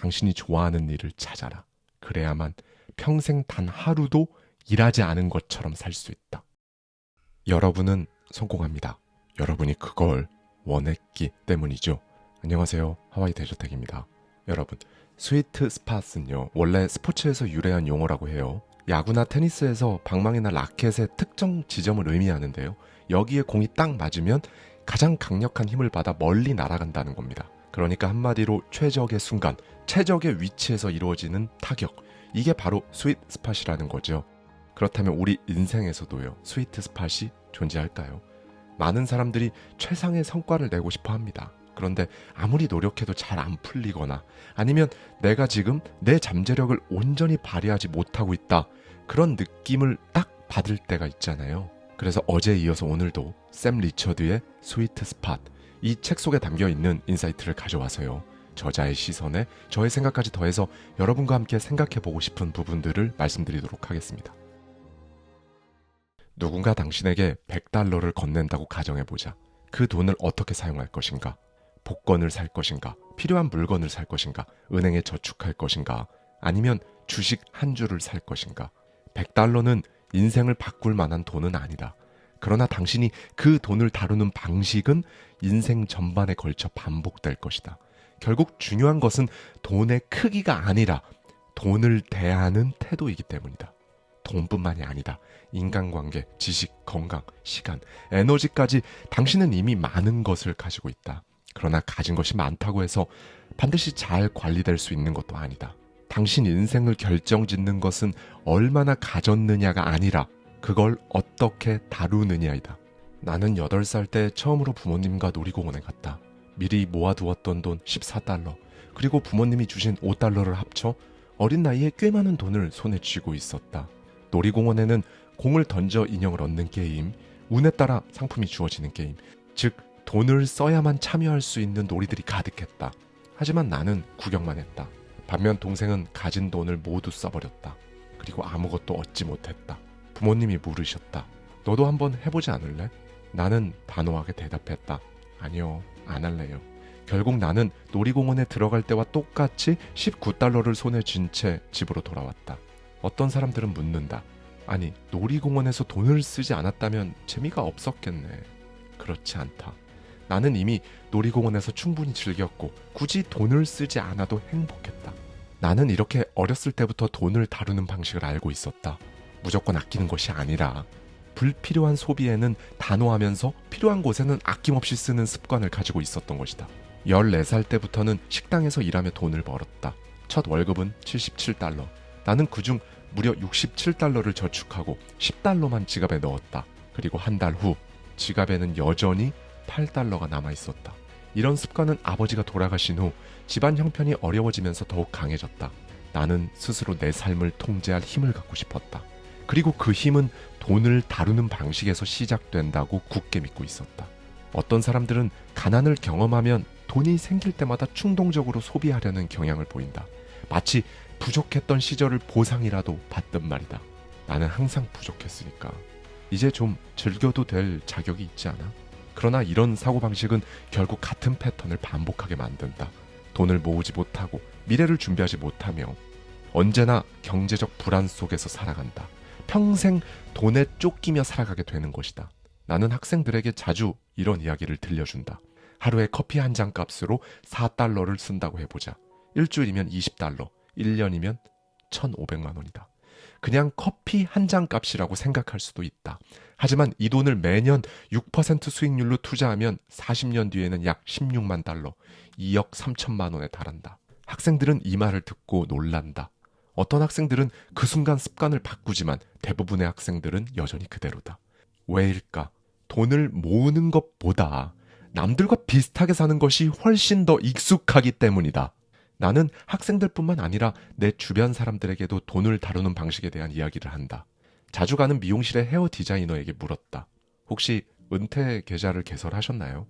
당신이 좋아하는 일을 찾아라. 그래야만 평생 단 하루도 일하지 않은 것처럼 살 수 있다. 여러분은 성공합니다. 여러분이 그걸 원했기 때문이죠. 안녕하세요. 하와이 대저택입니다. 여러분, 스위트 스팟은요, 원래 스포츠에서 유래한 용어라고 해요. 야구나 테니스에서 방망이나 라켓의 특정 지점을 의미하는데요. 여기에 공이 딱 맞으면 가장 강력한 힘을 받아 멀리 날아간다는 겁니다. 그러니까 한마디로 최적의 순간, 최적의 위치에서 이루어지는 타격, 이게 바로 스위트 스팟이라는 거죠. 그렇다면 우리 인생에서도요, 스위트 스팟이 존재할까요? 많은 사람들이 최상의 성과를 내고 싶어 합니다. 그런데 아무리 노력해도 잘 안 풀리거나 아니면 내가 지금 내 잠재력을 온전히 발휘하지 못하고 있다, 그런 느낌을 딱 받을 때가 있잖아요. 그래서 어제에 이어서 오늘도 샘 리처드의 스위트 스팟, 이 책 속에 담겨있는 인사이트를 가져와서요, 저자의 시선에 저의 생각까지 더해서 여러분과 함께 생각해보고 싶은 부분들을 말씀드리도록 하겠습니다. 누군가 당신에게 $100를 건넨다고 가정해보자. 그 돈을 어떻게 사용할 것인가? 복권을 살 것인가? 필요한 물건을 살 것인가? 은행에 저축할 것인가? 아니면 주식 한 주를 살 것인가? $100는 인생을 바꿀 만한 돈은 아니다. 그러나 당신이 그 돈을 다루는 방식은 인생 전반에 걸쳐 반복될 것이다. 결국 중요한 것은 돈의 크기가 아니라 돈을 대하는 태도이기 때문이다. 돈뿐만이 아니다. 인간관계, 지식, 건강, 시간, 에너지까지 당신은 이미 많은 것을 가지고 있다. 그러나 가진 것이 많다고 해서 반드시 잘 관리될 수 있는 것도 아니다. 당신 인생을 결정짓는 것은 얼마나 가졌느냐가 아니라 그걸 어떻게 다루느냐이다. 나는 8살 때 처음으로 부모님과 놀이공원에 갔다. 미리 모아두었던 돈 $14, 그리고 부모님이 주신 $5를 합쳐 어린 나이에 꽤 많은 돈을 손에 쥐고 있었다. 놀이공원에는 공을 던져 인형을 얻는 게임, 운에 따라 상품이 주어지는 게임, 즉 돈을 써야만 참여할 수 있는 놀이들이 가득했다. 하지만 나는 구경만 했다. 반면 동생은 가진 돈을 모두 써버렸다. 그리고 아무것도 얻지 못했다. 부모님이 물으셨다. 너도 한번 해보지 않을래? 나는 단호하게 대답했다. 아니요, 안 할래요. 결국 나는 놀이공원에 들어갈 때와 똑같이 $19를 손에 쥔 채 집으로 돌아왔다. 어떤 사람들은 묻는다. 아니, 놀이공원에서 돈을 쓰지 않았다면 재미가 없었겠네. 그렇지 않다. 나는 이미 놀이공원에서 충분히 즐겼고 굳이 돈을 쓰지 않아도 행복했다. 나는 이렇게 어렸을 때부터 돈을 다루는 방식을 알고 있었다. 무조건 아끼는 것이 아니라 불필요한 소비에는 단호하면서 필요한 곳에는 아낌없이 쓰는 습관을 가지고 있었던 것이다. 14살 때부터는 식당에서 일하며 돈을 벌었다. 첫 월급은 $77. 나는 그중 무려 $67를 저축하고 $10만 지갑에 넣었다. 그리고 한 달 후 지갑에는 여전히 $8가 남아있었다. 이런 습관은 아버지가 돌아가신 후 집안 형편이 어려워지면서 더욱 강해졌다. 나는 스스로 내 삶을 통제할 힘을 갖고 싶었다. 그리고 그 힘은 돈을 다루는 방식에서 시작된다고 굳게 믿고 있었다. 어떤 사람들은 가난을 경험하면 돈이 생길 때마다 충동적으로 소비하려는 경향을 보인다. 마치 부족했던 시절을 보상이라도 받든 말이다. 나는 항상 부족했으니까 이제 좀 즐겨도 될 자격이 있지 않아? 그러나 이런 사고방식은 결국 같은 패턴을 반복하게 만든다. 돈을 모으지 못하고 미래를 준비하지 못하며 언제나 경제적 불안 속에서 살아간다. 평생 돈에 쫓기며 살아가게 되는 것이다. 나는 학생들에게 자주 이런 이야기를 들려준다. 하루에 커피 한 잔 값으로 $4를 쓴다고 해보자. 일주일이면 $20, 1년이면 $1,500만 원이다. 그냥 커피 한 잔 값이라고 생각할 수도 있다. 하지만 이 돈을 매년 6% 수익률로 투자하면 40년 뒤에는 약 $16만, 2억 3천만 원에 달한다. 학생들은 이 말을 듣고 놀란다. 어떤 학생들은 그 순간 습관을 바꾸지만 대부분의 학생들은 여전히 그대로다. 왜일까? 돈을 모으는 것보다 남들과 비슷하게 사는 것이 훨씬 더 익숙하기 때문이다. 나는 학생들뿐만 아니라 내 주변 사람들에게도 돈을 다루는 방식에 대한 이야기를 한다. 자주 가는 미용실의 헤어 디자이너에게 물었다. 혹시 은퇴 계좌를 개설하셨나요?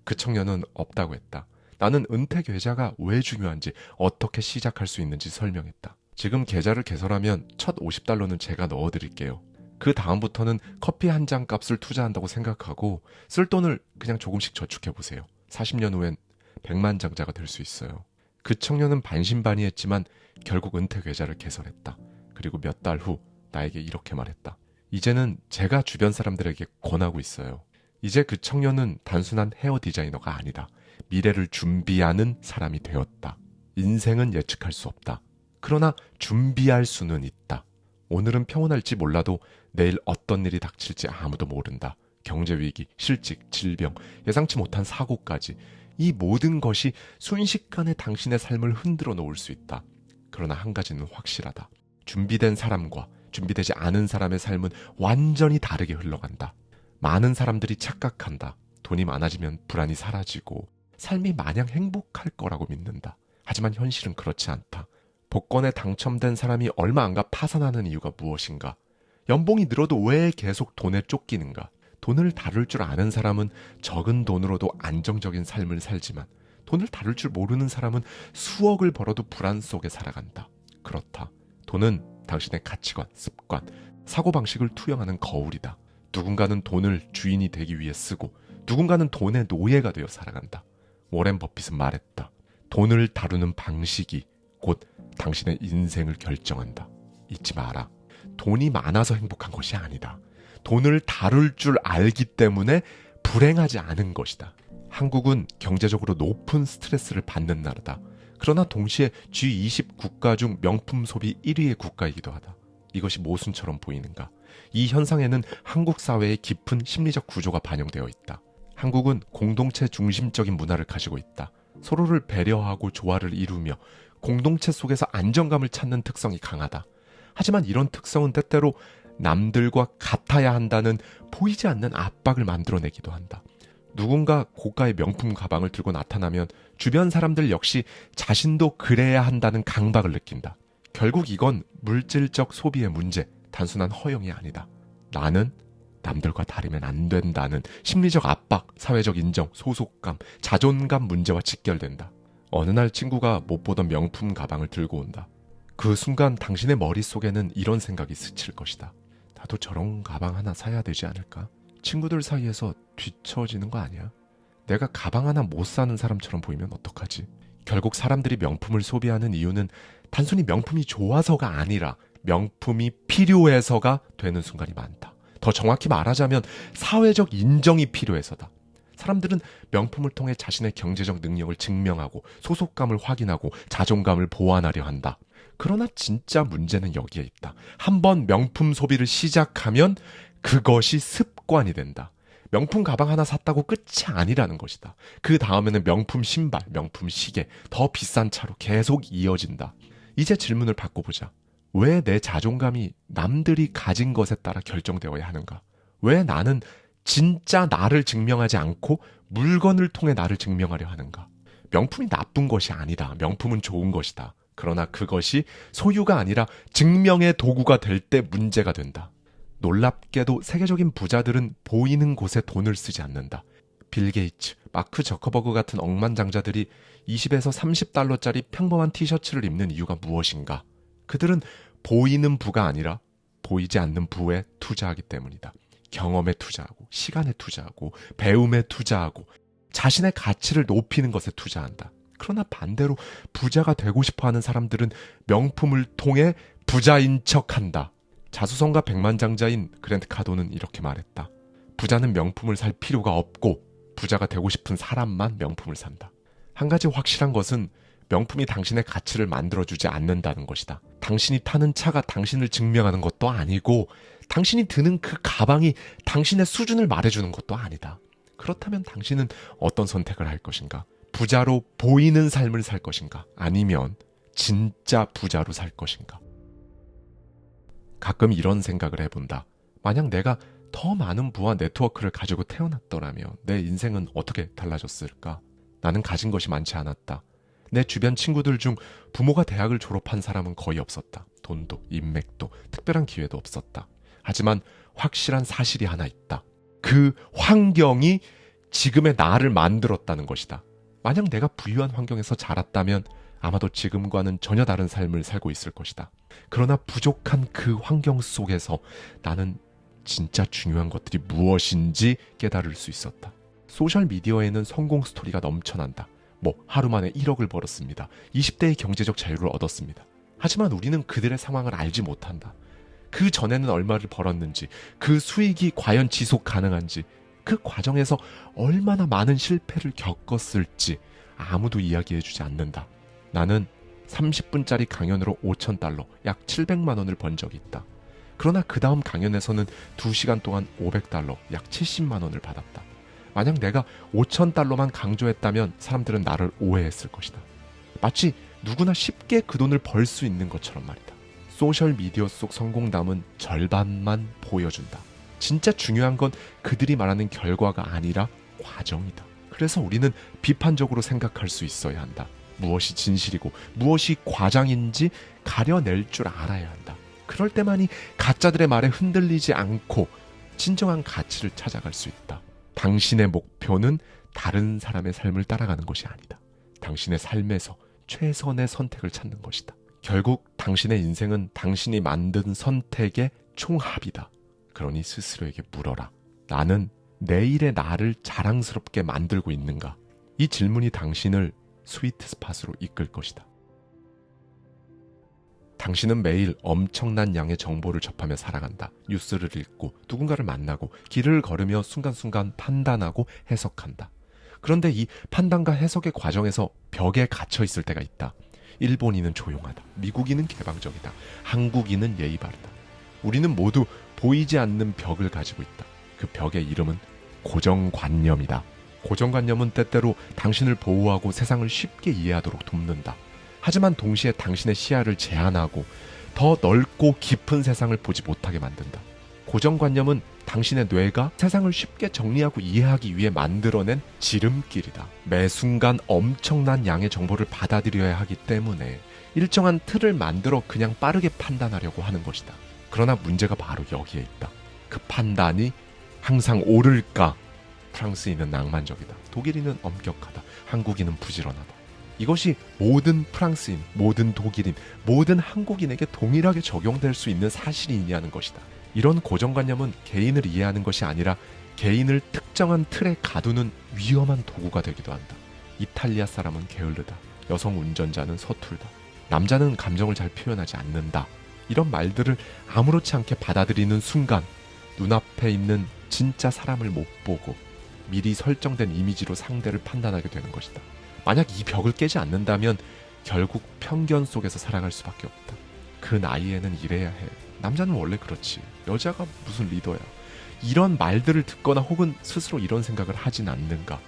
그 청년은 없다고 했다. 나는 은퇴 계좌가 왜 중요한지, 어떻게 시작할 수 있는지 설명했다. 지금 계좌를 개설하면 첫 $50는 제가 넣어드릴게요. 그 다음부터는 커피 한 잔 값을 투자한다고 생각하고 쓸 돈을 그냥 조금씩 저축해보세요. 40년 후엔 백만장자가 될 수 있어요. 그 청년은 반신반의했지만 결국 은퇴 계좌를 개설했다. 그리고 몇 달 후 나에게 이렇게 말했다. 이제는 제가 주변 사람들에게 권하고 있어요. 이제 그 청년은 단순한 헤어 디자이너가 아니다. 미래를 준비하는 사람이 되었다. 인생은 예측할 수 없다. 그러나 준비할 수는 있다. 오늘은 평온할지 몰라도 내일 어떤 일이 닥칠지 아무도 모른다. 경제위기, 실직, 질병, 예상치 못한 사고까지 이 모든 것이 순식간에 당신의 삶을 흔들어 놓을 수 있다. 그러나 한 가지는 확실하다. 준비된 사람과 준비되지 않은 사람의 삶은 완전히 다르게 흘러간다. 많은 사람들이 착각한다. 돈이 많아지면 불안이 사라지고 삶이 마냥 행복할 거라고 믿는다. 하지만 현실은 그렇지 않다. 복권에 당첨된 사람이 얼마 안가 파산하는 이유가 무엇인가? 연봉이 늘어도 왜 계속 돈에 쫓기는가? 돈을 다룰 줄 아는 사람은 적은 돈으로도 안정적인 삶을 살지만 돈을 다룰 줄 모르는 사람은 수억을 벌어도 불안 속에 살아간다. 그렇다. 돈은 당신의 가치관, 습관, 사고방식을 투영하는 거울이다. 누군가는 돈을 주인이 되기 위해 쓰고 누군가는 돈의 노예가 되어 살아간다. 워렌 버핏은 말했다. 돈을 다루는 방식이 곧 당신의 인생을 결정한다. 잊지 마라. 돈이 많아서 행복한 것이 아니다. 돈을 다룰 줄 알기 때문에 불행하지 않은 것이다. 한국은 경제적으로 높은 스트레스를 받는 나라다. 그러나 동시에 G20 국가 중 명품 소비 1위의 국가이기도 하다. 이것이 모순처럼 보이는가? 이 현상에는 한국 사회의 깊은 심리적 구조가 반영되어 있다. 한국은 공동체 중심적인 문화를 가지고 있다. 서로를 배려하고 조화를 이루며 공동체 속에서 안정감을 찾는 특성이 강하다. 하지만 이런 특성은 때때로 남들과 같아야 한다는 보이지 않는 압박을 만들어내기도 한다. 누군가 고가의 명품 가방을 들고 나타나면 주변 사람들 역시 자신도 그래야 한다는 강박을 느낀다. 결국 이건 물질적 소비의 문제, 단순한 허용이 아니다. 나는 남들과 다르면 안 된다는 심리적 압박, 사회적 인정, 소속감, 자존감 문제와 직결된다. 어느 날 친구가 못 보던 명품 가방을 들고 온다. 그 순간 당신의 머릿속에는 이런 생각이 스칠 것이다. 나도 저런 가방 하나 사야 되지 않을까? 친구들 사이에서 뒤처지는 거 아니야? 내가 가방 하나 못 사는 사람처럼 보이면 어떡하지? 결국 사람들이 명품을 소비하는 이유는 단순히 명품이 좋아서가 아니라 명품이 필요해서가 되는 순간이 많다. 더 정확히 말하자면 사회적 인정이 필요해서다. 사람들은 명품을 통해 자신의 경제적 능력을 증명하고 소속감을 확인하고 자존감을 보완하려 한다. 그러나 진짜 문제는 여기에 있다. 한번 명품 소비를 시작하면 그것이 습관이 된다. 명품 가방 하나 샀다고 끝이 아니라는 것이다. 그 다음에는 명품 신발, 명품 시계, 더 비싼 차로 계속 이어진다. 이제 질문을 바꿔보자. 왜 내 자존감이 남들이 가진 것에 따라 결정되어야 하는가? 왜 나는 진짜 나를 증명하지 않고 물건을 통해 나를 증명하려 하는가? 명품이 나쁜 것이 아니다. 명품은 좋은 것이다. 그러나 그것이 소유가 아니라 증명의 도구가 될 때 문제가 된다. 놀랍게도 세계적인 부자들은 보이는 곳에 돈을 쓰지 않는다. 빌 게이츠, 마크 저커버그 같은 억만장자들이 20에서 30달러짜리 평범한 티셔츠를 입는 이유가 무엇인가? 그들은 보이는 부가 아니라 보이지 않는 부에 투자하기 때문이다. 경험에 투자하고, 시간에 투자하고, 배움에 투자하고, 자신의 가치를 높이는 것에 투자한다. 그러나 반대로 부자가 되고 싶어하는 사람들은 명품을 통해 부자인 척한다. 자수성가 백만장자인 그랜트 카도는 이렇게 말했다. 부자는 명품을 살 필요가 없고 부자가 되고 싶은 사람만 명품을 산다. 한 가지 확실한 것은 명품이 당신의 가치를 만들어주지 않는다는 것이다. 당신이 타는 차가 당신을 증명하는 것도 아니고 당신이 드는 그 가방이 당신의 수준을 말해주는 것도 아니다. 그렇다면 당신은 어떤 선택을 할 것인가? 부자로 보이는 삶을 살 것인가? 아니면 진짜 부자로 살 것인가? 가끔 이런 생각을 해본다. 만약 내가 더 많은 부와 네트워크를 가지고 태어났더라면 내 인생은 어떻게 달라졌을까? 나는 가진 것이 많지 않았다. 내 주변 친구들 중 부모가 대학을 졸업한 사람은 거의 없었다. 돈도, 인맥도, 특별한 기회도 없었다. 하지만 확실한 사실이 하나 있다. 그 환경이 지금의 나를 만들었다는 것이다. 만약 내가 부유한 환경에서 자랐다면 아마도 지금과는 전혀 다른 삶을 살고 있을 것이다. 그러나 부족한 그 환경 속에서 나는 진짜 중요한 것들이 무엇인지 깨달을 수 있었다. 소셜미디어에는 성공 스토리가 넘쳐난다. 하루 만에 1억을 벌었습니다. 20대의 경제적 자유를 얻었습니다. 하지만 우리는 그들의 상황을 알지 못한다. 그 전에는 얼마를 벌었는지, 그 수익이 과연 지속 가능한지, 그 과정에서 얼마나 많은 실패를 겪었을지 아무도 이야기해주지 않는다. 나는 30분짜리 강연으로 5,000달러, 약 700만 원을 번 적이 있다. 그러나 그 다음 강연에서는 2시간 동안 500달러, 약 70만 원을 받았다. 만약 내가 5,000달러만 강조했다면 사람들은 나를 오해했을 것이다. 마치 누구나 쉽게 그 돈을 벌 수 있는 것처럼 말이다. 소셜미디어 속 성공담은 절반만 보여준다. 진짜 중요한 건 그들이 말하는 결과가 아니라 과정이다. 그래서 우리는 비판적으로 생각할 수 있어야 한다. 무엇이 진실이고 무엇이 과장인지 가려낼 줄 알아야 한다. 그럴 때만이 가짜들의 말에 흔들리지 않고 진정한 가치를 찾아갈 수 있다. 당신의 목표는 다른 사람의 삶을 따라가는 것이 아니다. 당신의 삶에서 최선의 선택을 찾는 것이다. 결국 당신의 인생은 당신이 만든 선택의 총합이다. 그러니 스스로에게 물어라. 나는 내일의 나를 자랑스럽게 만들고 있는가? 이 질문이 당신을 스위트 스팟으로 이끌 것이다. 당신은 매일 엄청난 양의 정보를 접하며 살아간다. 뉴스를 읽고 누군가를 만나고 길을 걸으며 순간순간 판단하고 해석한다. 그런데 이 판단과 해석의 과정에서 벽에 갇혀 있을 때가 있다. 일본인은 조용하다. 미국인은 개방적이다. 한국인은 예의 바르다. 우리는 모두 보이지 않는 벽을 가지고 있다. 그 벽의 이름은 고정관념이다. 고정관념은 때때로 당신을 보호하고 세상을 쉽게 이해하도록 돕는다. 하지만 동시에 당신의 시야를 제한하고 더 넓고 깊은 세상을 보지 못하게 만든다. 고정관념은 당신의 뇌가 세상을 쉽게 정리하고 이해하기 위해 만들어낸 지름길이다. 매 순간 엄청난 양의 정보를 받아들여야 하기 때문에 일정한 틀을 만들어 그냥 빠르게 판단하려고 하는 것이다. 그러나 문제가 바로 여기에 있다. 그 판단이 항상 옳을까? 프랑스인은 낭만적이다. 독일인은 엄격하다. 한국인은 부지런하다. 이것이 모든 프랑스인, 모든 독일인, 모든 한국인에게 동일하게 적용될 수 있는 사실이냐는 것이다. 이런 고정관념은 개인을 이해하는 것이 아니라 개인을 특정한 틀에 가두는 위험한 도구가 되기도 한다. 이탈리아 사람은 게으르다. 여성 운전자는 서툴다. 남자는 감정을 잘 표현하지 않는다. 이런 말들을 아무렇지 않게 받아들이는 순간 눈앞에 있는 진짜 사람을 못 보고 미리 설정된 이미지로 상대를 판단하게 되는 것이다. 만약 이 벽을 깨지 않는다면 결국 편견 속에서 살아갈 수밖에 없다. 그 나이에는 이래야 해. 남자는 원래 그렇지. 여자가 무슨 리더야. 이런 말들을 듣거나 혹은 스스로 이런 생각을 하진 않는가.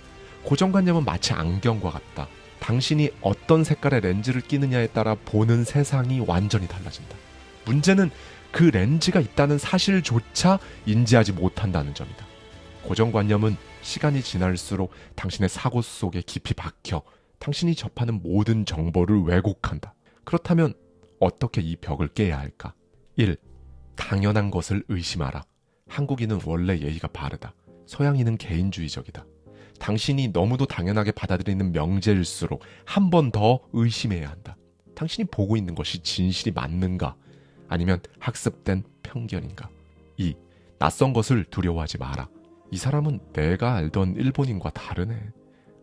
고정관념은 마치 안경과 같다. 당신이 어떤 색깔의 렌즈를 끼느냐에 따라 보는 세상이 완전히 달라진다. 문제는 그 렌즈가 있다는 사실조차 인지하지 못한다는 점이다. 고정관념은 시간이 지날수록 당신의 사고 속에 깊이 박혀 당신이 접하는 모든 정보를 왜곡한다. 그렇다면 어떻게 이 벽을 깨야 할까? 1. 당연한 것을 의심하라. 한국인은 원래 예의가 바르다. 서양인은 개인주의적이다. 당신이 너무도 당연하게 받아들이는 명제일수록 한 번 더 의심해야 한다. 당신이 보고 있는 것이 진실이 맞는가? 아니면 학습된 편견인가? 2. 낯선 것을 두려워하지 마라. 이 사람은 내가 알던 일본인과 다르네.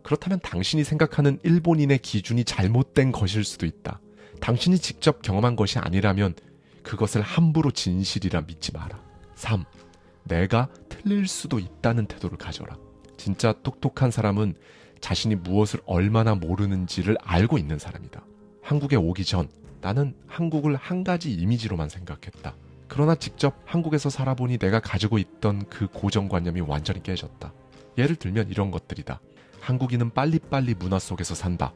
그렇다면 당신이 생각하는 일본인의 기준이 잘못된 것일 수도 있다. 당신이 직접 경험한 것이 아니라면 그것을 함부로 진실이라 믿지 마라. 3. 내가 틀릴 수도 있다는 태도를 가져라. 진짜 똑똑한 사람은 자신이 무엇을 얼마나 모르는지를 알고 있는 사람이다. 한국에 오기 전 나는 한국을 한 가지 이미지로만 생각했다. 그러나 직접 한국에서 살아보니 내가 가지고 있던 그 고정관념이 완전히 깨졌다. 예를 들면 이런 것들이다. 한국인은 빨리빨리 문화 속에서 산다.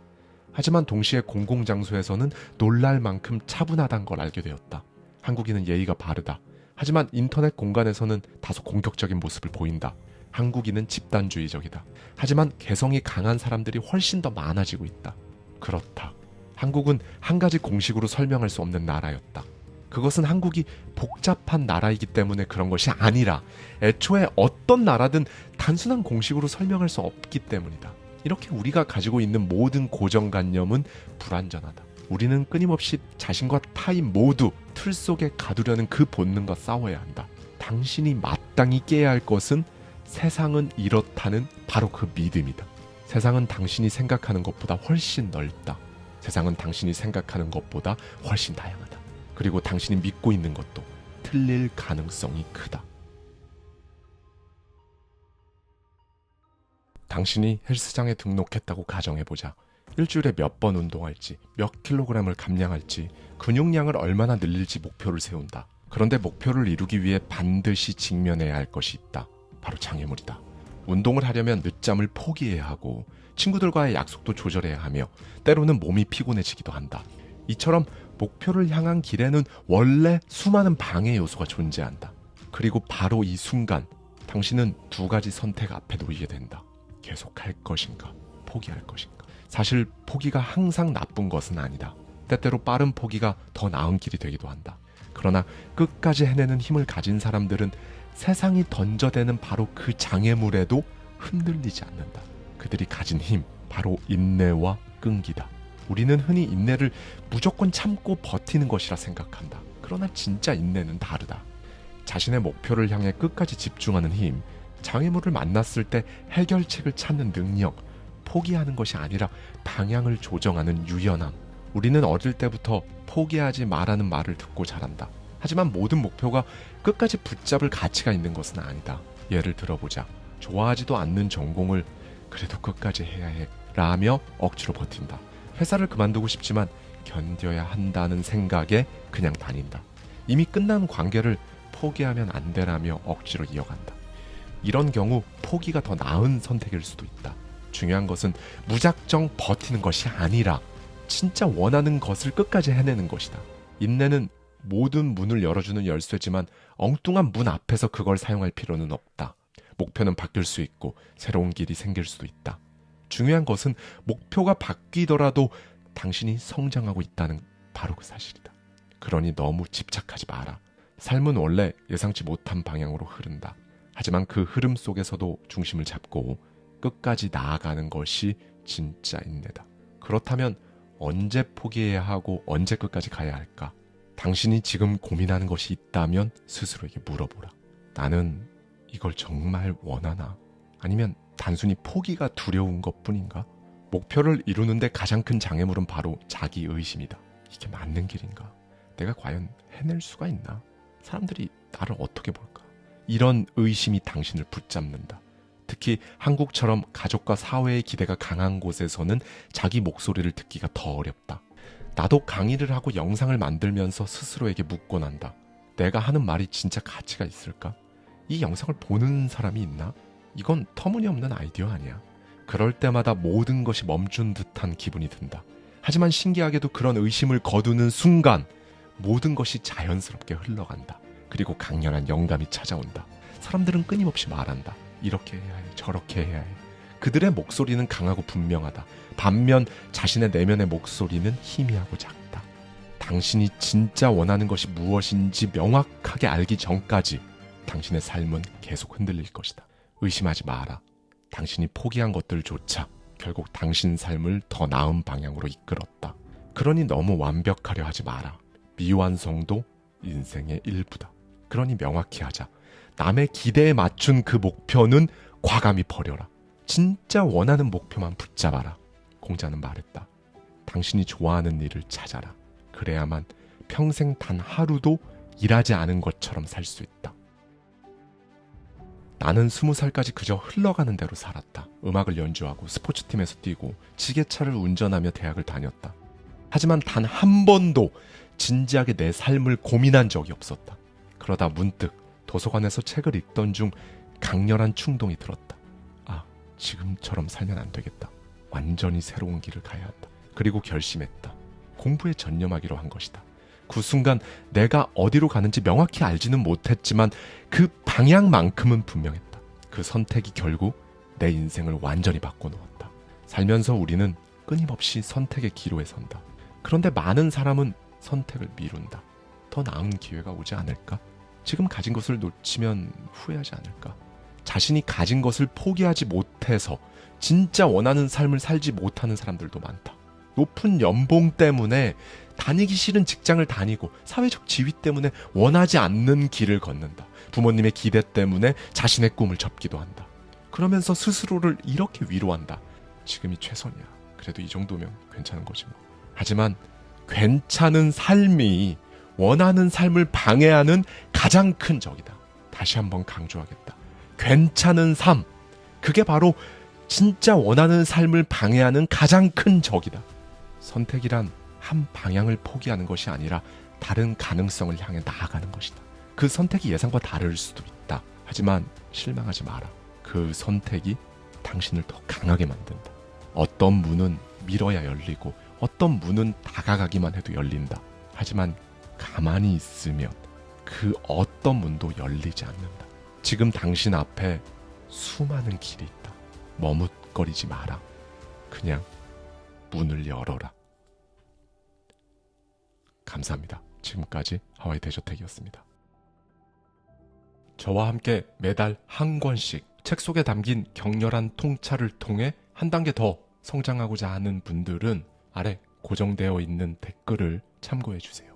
하지만 동시에 공공장소에서는 놀랄 만큼 차분하다는 걸 알게 되었다. 한국인은 예의가 바르다. 하지만 인터넷 공간에서는 다소 공격적인 모습을 보인다. 한국인은 집단주의적이다. 하지만 개성이 강한 사람들이 훨씬 더 많아지고 있다. 그렇다. 한국은 한 가지 공식으로 설명할 수 없는 나라였다. 그것은 한국이 복잡한 나라이기 때문에 그런 것이 아니라 애초에 어떤 나라든 단순한 공식으로 설명할 수 없기 때문이다. 이렇게 우리가 가지고 있는 모든 고정관념은 불완전하다. 우리는 끊임없이 자신과 타인 모두 틀 속에 가두려는 그 본능과 싸워야 한다. 당신이 마땅히 깨야 할 것은 세상은 이렇다는 바로 그 믿음이다. 세상은 당신이 생각하는 것보다 훨씬 넓다. 세상은 당신이 생각하는 것보다 훨씬 다양하다. 그리고 당신이 믿고 있는 것도 틀릴 가능성이 크다. 당신이 헬스장에 등록했다고 가정해보자. 일주일에 몇 번 운동할지, 몇 킬로그램을 감량할지, 근육량을 얼마나 늘릴지 목표를 세운다. 그런데 목표를 이루기 위해 반드시 직면해야 할 것이 있다. 바로 장애물이다. 운동을 하려면 늦잠을 포기해야 하고 친구들과의 약속도 조절해야 하며 때로는 몸이 피곤해지기도 한다. 이처럼 목표를 향한 길에는 원래 수많은 방해 요소가 존재한다. 그리고 바로 이 순간 당신은 두 가지 선택 앞에 놓이게 된다. 계속할 것인가, 포기할 것인가. 사실 포기가 항상 나쁜 것은 아니다. 때때로 빠른 포기가 더 나은 길이 되기도 한다. 그러나 끝까지 해내는 힘을 가진 사람들은 세상이 던져대는 바로 그 장애물에도 흔들리지 않는다. 그들이 가진 힘, 바로 인내와 끈기다. 우리는 흔히 인내를 무조건 참고 버티는 것이라 생각한다. 그러나 진짜 인내는 다르다. 자신의 목표를 향해 끝까지 집중하는 힘, 장애물을 만났을 때 해결책을 찾는 능력, 포기하는 것이 아니라 방향을 조정하는 유연함. 우리는 어릴 때부터 포기하지 말라는 말을 듣고 자란다. 하지만 모든 목표가 끝까지 붙잡을 가치가 있는 것은 아니다. 예를 들어보자. 좋아하지도 않는 전공을 그래도 끝까지 해야 해 라며 억지로 버틴다. 회사를 그만두고 싶지만 견뎌야 한다는 생각에 그냥 다닌다. 이미 끝난 관계를 포기하면 안 되라며 억지로 이어간다. 이런 경우 포기가 더 나은 선택일 수도 있다. 중요한 것은 무작정 버티는 것이 아니라 진짜 원하는 것을 끝까지 해내는 것이다. 인내는 모든 문을 열어주는 열쇠지만 엉뚱한 문 앞에서 그걸 사용할 필요는 없다. 목표는 바뀔 수 있고 새로운 길이 생길 수도 있다. 중요한 것은 목표가 바뀌더라도 당신이 성장하고 있다는 바로 그 사실이다. 그러니 너무 집착하지 마라. 삶은 원래 예상치 못한 방향으로 흐른다. 하지만 그 흐름 속에서도 중심을 잡고 끝까지 나아가는 것이 진짜 인내다. 그렇다면 언제 포기해야 하고 언제 끝까지 가야 할까? 당신이 지금 고민하는 것이 있다면 스스로에게 물어보라. 나는 이걸 정말 원하나? 아니면 단순히 포기가 두려운 것뿐인가? 목표를 이루는데 가장 큰 장애물은 바로 자기의심이다. 이게 맞는 길인가? 내가 과연 해낼 수가 있나? 사람들이 나를 어떻게 볼까? 이런 의심이 당신을 붙잡는다. 특히 한국처럼 가족과 사회의 기대가 강한 곳에서는 자기 목소리를 듣기가 더 어렵다. 나도 강의를 하고 영상을 만들면서 스스로에게 묻곤 한다. 내가 하는 말이 진짜 가치가 있을까? 이 영상을 보는 사람이 있나? 이건 터무니없는 아이디어 아니야. 그럴 때마다 모든 것이 멈춘 듯한 기분이 든다. 하지만 신기하게도 그런 의심을 거두는 순간 모든 것이 자연스럽게 흘러간다. 그리고 강렬한 영감이 찾아온다. 사람들은 끊임없이 말한다. 이렇게 해야 해, 저렇게 해야 해. 그들의 목소리는 강하고 분명하다. 반면 자신의 내면의 목소리는 희미하고 작다. 당신이 진짜 원하는 것이 무엇인지 명확하게 알기 전까지 당신의 삶은 계속 흔들릴 것이다. 의심하지 마라. 당신이 포기한 것들조차 결국 당신 삶을 더 나은 방향으로 이끌었다. 그러니 너무 완벽하려 하지 마라. 미완성도 인생의 일부다. 그러니 명확히 하자. 남의 기대에 맞춘 그 목표는 과감히 버려라. 진짜 원하는 목표만 붙잡아라. 공자는 말했다. 당신이 좋아하는 일을 찾아라. 그래야만 평생 단 하루도 일하지 않은 것처럼 살 수 있다. 나는 20살까지 그저 흘러가는 대로 살았다. 음악을 연주하고 스포츠팀에서 뛰고 지게차를 운전하며 대학을 다녔다. 하지만 단 한 번도 진지하게 내 삶을 고민한 적이 없었다. 그러다 문득 도서관에서 책을 읽던 중 강렬한 충동이 들었다. 아, 지금처럼 살면 안 되겠다. 완전히 새로운 길을 가야 한다. 그리고 결심했다. 공부에 전념하기로 한 것이다. 그 순간 내가 어디로 가는지 명확히 알지는 못했지만 그 방향만큼은 분명했다. 그 선택이 결국 내 인생을 완전히 바꿔놓았다. 살면서 우리는 끊임없이 선택의 기로에 선다. 그런데 많은 사람은 선택을 미룬다. 더 나은 기회가 오지 않을까? 지금 가진 것을 놓치면 후회하지 않을까? 자신이 가진 것을 포기하지 못해서 진짜 원하는 삶을 살지 못하는 사람들도 많다. 높은 연봉 때문에 다니기 싫은 직장을 다니고 사회적 지위 때문에 원하지 않는 길을 걷는다. 부모님의 기대 때문에 자신의 꿈을 접기도 한다. 그러면서 스스로를 이렇게 위로한다. 지금이 최선이야. 그래도 이 정도면 괜찮은 거지 뭐. 하지만 괜찮은 삶이 원하는 삶을 방해하는 가장 큰 적이다. 다시 한번 강조하겠다. 괜찮은 삶, 그게 바로 진짜 원하는 삶을 방해하는 가장 큰 적이다. 선택이란 한 방향을 포기하는 것이 아니라 다른 가능성을 향해 나아가는 것이다. 그 선택이 예상과 다를 수도 있다. 하지만 실망하지 마라. 그 선택이 당신을 더 강하게 만든다. 어떤 문은 밀어야 열리고 어떤 문은 다가가기만 해도 열린다. 하지만 가만히 있으면 그 어떤 문도 열리지 않는다. 지금 당신 앞에 수많은 길이 있다. 머뭇거리지 마라. 그냥 문을 열어라. 감사합니다. 지금까지 하와이 대저택이었습니다. 저와 함께 매달 한 권씩 책 속에 담긴 격렬한 통찰을 통해 한 단계 더 성장하고자 하는 분들은 아래 고정되어 있는 댓글을 참고해 주세요.